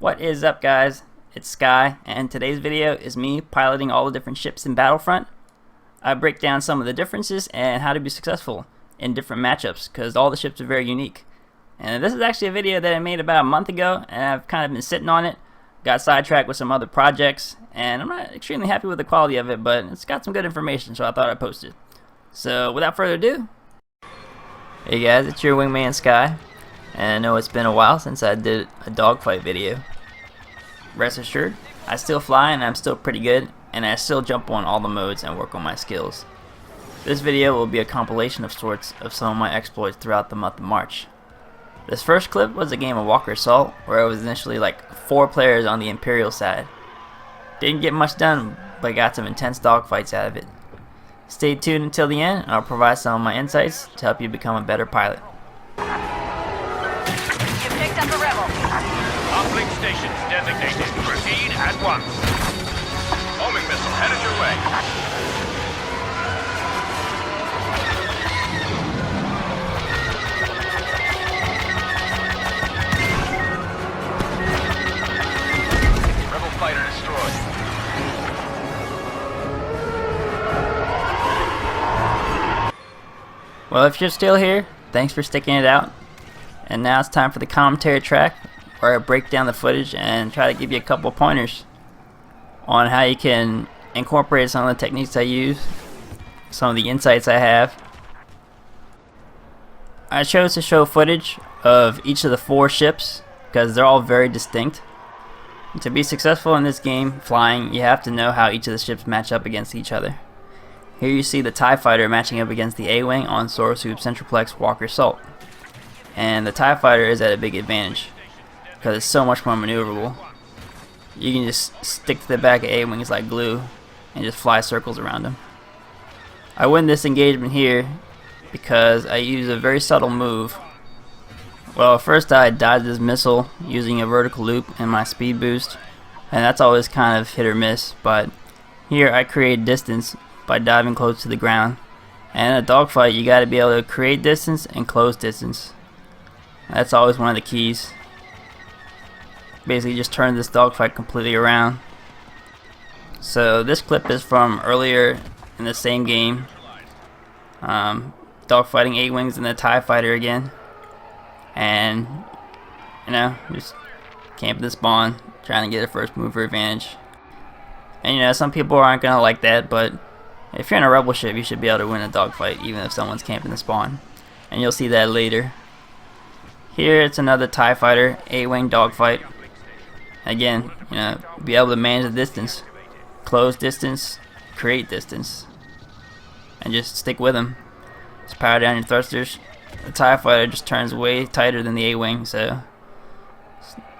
What is up, guys? It's Sky, and today's video is me piloting all the different ships in Battlefront. I break down some of the differences and how to be successful in different matchups, because all the ships are very unique. And this is actually a video that I made about a month ago, and I've kind of been sitting on it. Got sidetracked with some other projects, and I'm not extremely happy with the quality of it, but it's got some good information, so I thought I'd post it. So without further ado, hey guys, it's your wingman Sky, and I know it's been a while since I did a dogfight video. Rest assured, I still fly and I'm still pretty good, and I still jump on all the modes and work on my skills. This video will be a compilation of sorts of some of my exploits throughout the month of March. This first clip was a game of Walker Assault where it was initially like 4 players on the Imperial side. Didn't get much done, but got some intense dogfights out of it. Stay tuned until the end and I'll provide some of my insights to help you become a better pilot. You picked up a rebel. Uplink stations designated. Proceed at once. Homing missile headed your way. Rebel fighter destroyed. Well, if you're still here, thanks for sticking it out. And now it's time for the commentary track, where I break down the footage and try to give you a couple pointers on how you can incorporate some of the techniques I use, some of the insights I have. I chose to show footage of each of the 4 ships because they're all very distinct. To be successful in this game flying, you have to know how each of the ships match up against each other. Here you see the TIE Fighter matching up against the A-Wing on Soarsoup Centralplex Walker Assault. And the TIE Fighter is at a big advantage because it's so much more maneuverable. You can just stick to the back of A-Wings like glue and just fly circles around them. I win this engagement here because I use a very subtle move. Well, first I dodge this missile using a vertical loop and my speed boost, and that's always kind of hit or miss, but here I create distance by diving close to the ground. And in a dogfight you gotta be able to create distance and close distance. That's always one of the keys. Basically just turn this dogfight completely around. So this clip is from earlier in the same game. Dogfighting A-Wings and the TIE Fighter again. And, you know, just camping the spawn, trying to get a first mover advantage. And you know, some people aren't gonna like that, but if you're in a rebel ship, you should be able to win a dogfight even if someone's camping the spawn. And you'll see that later. Here it's another TIE Fighter A-Wing dogfight. Again, you know, be able to manage the distance, close distance, create distance, and just stick with them. Just power down your thrusters. The TIE Fighter just turns way tighter than the A-Wing, so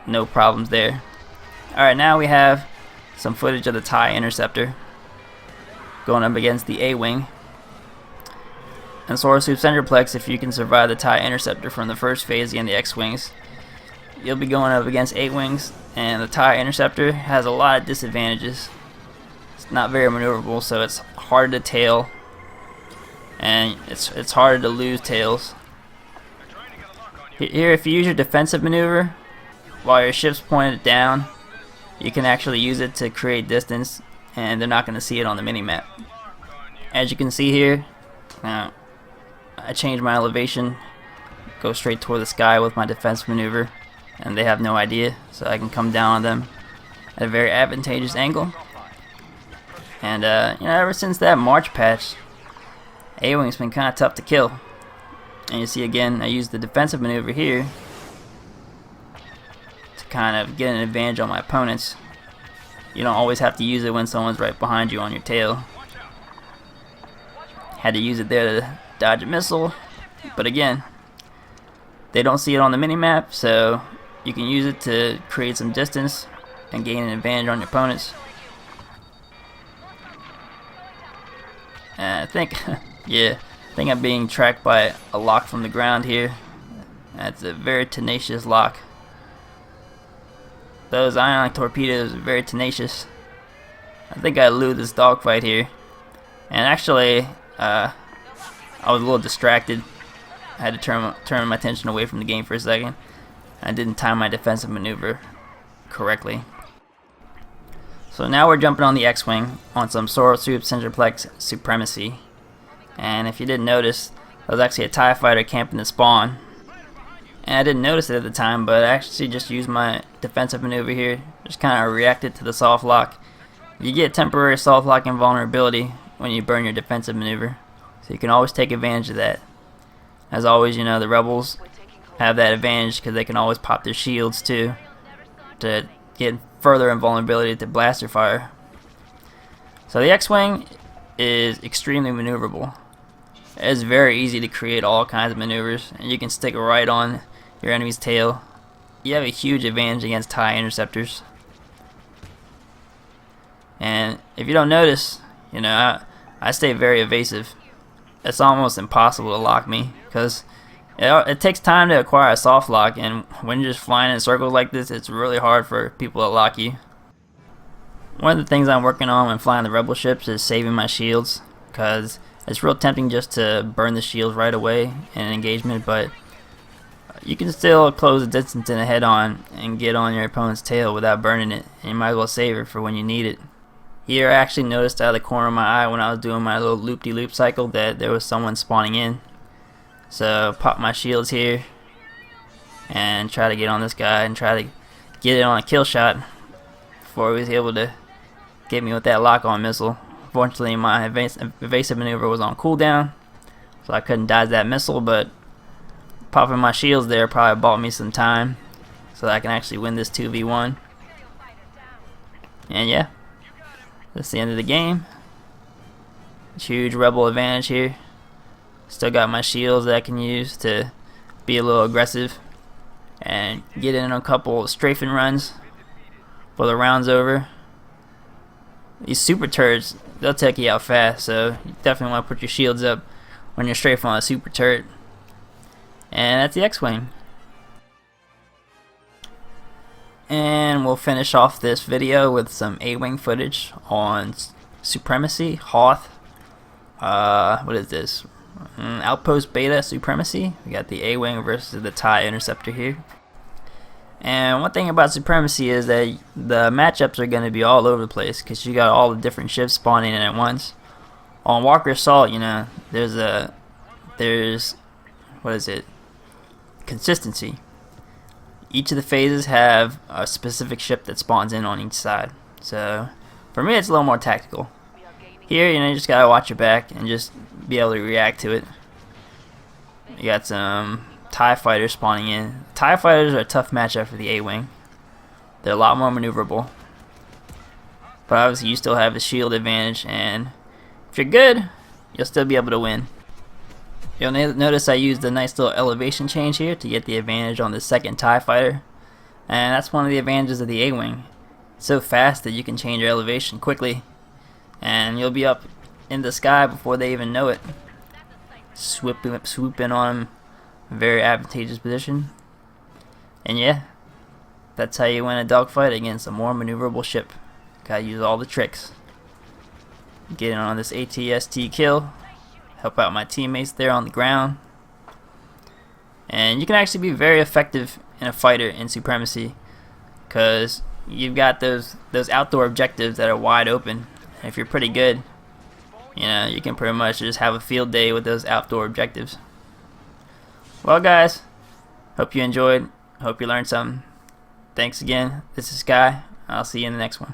no problems there. Alright, now we have some footage of the TIE Interceptor going up against the A-Wing. And Soarsoup Centralplex, if you can survive the TIE Interceptor from the first phase against the X-Wings, you'll be going up against A-Wings, and the TIE Interceptor has a lot of disadvantages. It's not very maneuverable, so it's hard to tail, and it's harder to lose tails. Here, if you use your defensive maneuver while your ship's pointed down, you can actually use it to create distance, and they're not going to see it on the minimap. As you can see here, I change my elevation, go straight toward the sky with my defense maneuver, and they have no idea, so I can come down on them at a very advantageous angle. And you know, ever since that March patch, A-Wing's been kind of tough to kill. And you see again, I use the defensive maneuver here to kind of get an advantage on my opponents. You don't always have to use it when someone's right behind you on your tail. Had to use it there to dodge a missile, but again, they don't see it on the minimap, so you can use it to create some distance and gain an advantage on your opponents. And I think, yeah, I think I'm being tracked by a lock from the ground here. That's a very tenacious lock. Those ionic torpedoes are very tenacious. I think I blew this dogfight here. And actually, I was a little distracted. I had to turn my attention away from the game for a second. I didn't time my defensive maneuver correctly. So now we're jumping on the X-Wing on some Sorrel Soup Centerplex Supremacy. And if you didn't notice, there was actually a TIE fighter camping the spawn. And I didn't notice it at the time, but I actually just used my defensive maneuver here. Just kind of reacted to the soft lock. You get temporary soft lock invulnerability when you burn your defensive maneuver. So you can always take advantage of that. As always, you know, the rebels have that advantage because they can always pop their shields too to get further invulnerability to blaster fire. So the X-Wing is extremely maneuverable. It's very easy to create all kinds of maneuvers, and you can stick right on your enemy's tail. You have a huge advantage against TIE interceptors. And if you don't notice, you know, I stay very evasive. It's almost impossible to lock me because it takes time to acquire a soft lock, and when you're just flying in circles like this, it's really hard for people to lock you. One of the things I'm working on when flying the rebel ships is saving my shields, because it's real tempting just to burn the shields right away in an engagement, but you can still close the distance in a head-on and get on your opponent's tail without burning it, and you might as well save it for when you need it. Here I actually noticed out of the corner of my eye when I was doing my little loop-de-loop cycle that there was someone spawning in. So pop my shields here and try to get on this guy and try to get it on a kill shot before he was able to get me with that lock-on missile. Fortunately, my evasive maneuver was on cooldown, so I couldn't dodge that missile, but popping my shields there probably bought me some time so that I can actually win this 2v1. And yeah, that's the end of the game. Huge rebel advantage here. Still got my shields that I can use to be a little aggressive and get in a couple strafing runs for the round's over. These super turrets, they'll take you out fast, so you definitely want to put your shields up when you're strafing on a super turret. And that's the X-Wing. And we'll finish off this video with some A-Wing footage on Supremacy, Hoth. What is this? Outpost Beta Supremacy. We got the A-Wing versus the TIE Interceptor here. And one thing about Supremacy is that the matchups are going to be all over the place because you got all the different ships spawning in at once. On Walker Assault, you know, there's what is it? Consistency. Each of the phases have a specific ship that spawns in on each side. So for me, it's a little more tactical. Here, you know, you just gotta watch your back and just be able to react to it. You got some TIE fighters spawning in. TIE fighters are a tough matchup for the A-Wing. They're a lot more maneuverable. But obviously you still have a shield advantage, and if you're good, you'll still be able to win. You'll notice I used a nice little elevation change here to get the advantage on the second TIE fighter. And that's one of the advantages of the A-Wing. It's so fast that you can change your elevation quickly, and you'll be up in the sky before they even know it. Swoop in on them. Very advantageous position. And yeah, that's how you win a dogfight against a more maneuverable ship. Gotta use all the tricks. Get in on this ATST kill. Help out my teammates there on the ground. And you can actually be very effective in a fighter in Supremacy, because you've got those outdoor objectives that are wide open. And if you're pretty good, you know, you can pretty much just have a field day with those outdoor objectives. Well guys, hope you enjoyed. Hope you learned something. Thanks again. This is Sky. I'll see you in the next one.